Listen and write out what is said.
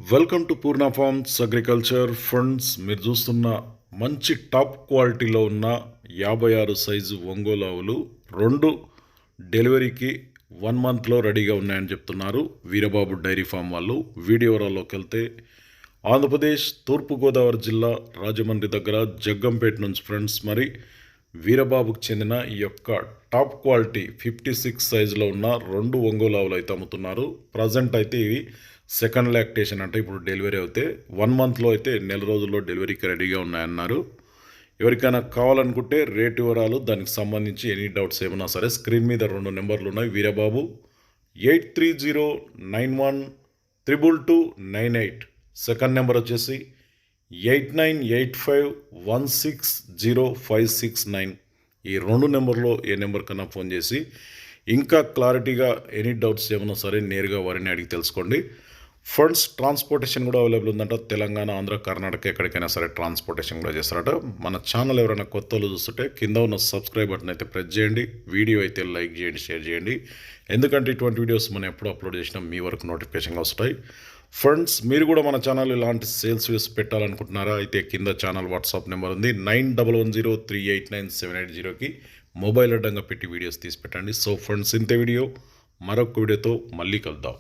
Welcome to Purna forms agriculture funds. మీరు చూస్తున్న మంచి టాప్ క్వాలిటీలో ఉన్న 56 సైజు ఒంగోలు ఆవులు రెండు డెలివరీకి 1 మంత్లో రెడీగా ఉన్నాయని చెప్తున్నారు వీరబాబు డైరీ ఫామ్ వాళ్ళు. వీడియో వివరాల్లోకి వెళ్తే ఆంధ్రప్రదేశ్ తూర్పుగోదావరి జిల్లా రాజమండ్రి దగ్గర జగ్గంపేట నుంచి ఫ్రెండ్స్. మరి వీరబాబుకు చెందిన ఈ యొక్క టాప్ క్వాలిటీ 56 సైజులో ఉన్న రెండు ఒంగోలు ఆవులు అయితే అమ్ముతున్నారు. ప్రజెంట్ అయితే ఇవి సెకండ్ లాక్టేషన్, అంటే ఇప్పుడు డెలివరీ అయితే 1 మంత్లో అయితే నెల రోజుల్లో డెలివరీకి రెడీగా ఉన్నాయన్నారు. ఎవరికైనా కావాలనుకుంటే రేటు వివరాలు, దానికి సంబంధించి ఎనీ డౌట్స్ ఏమైనా సరే స్క్రీన్ మీద 2 నెంబర్లు ఉన్నాయి. వీరబాబు 8309122298, సెకండ్ నెంబర్ వచ్చేసి 8985160569. ఈ 2 నెంబర్లో ఏ నెంబర్ కన్నా ఫోన్ చేసి ఇంకా క్లారిటీగా ఎనీ డౌట్స్ ఏమైనా సరే నేరుగా వారిని అడిగి తెలుసుకోండి. ఫండ్స్ ట్రాన్స్పోర్టేషన్ కూడా అవైలబుల్ ఉందంట. తెలంగాణ, ఆంధ్ర, కర్ణాటక ఎక్కడికైనా సరే ట్రాన్స్పోర్టేషన్ కూడా చేస్తారట. మన ఛానల్ ఎవరైనా కొత్త వాళ్ళు చూస్తుంటే కింద ఉన్న సబ్స్క్రైబ్ బటన్ అయితే ప్రెస్ చేయండి. వీడియో అయితే లైక్ చేయండి, షేర్ చేయండి. ఎందుకంటే ఇటువంటి వీడియోస్ మనం ఎప్పుడు అప్లోడ్ చేసినా మీ వరకు నోటిఫికేషన్గా వస్తాయి. ఫ్రెండ్స్, మీరు కూడా మన ఛానల్ ఇలాంటి సేల్స్ వీడియోస్ పెట్టాలనుకుంటున్నారా? అయితే కింద ఛానల్ వాట్సాప్ నెంబర్ ఉంది 9110389780కి మొబైల్ అడ్డంగా పెట్టి వీడియోస్ తీసి పెట్టండి. సో ఫ్రెండ్స్, ఇంత వీడియో మరొక వీడియోతో మళ్ళీ కలుద్దాం.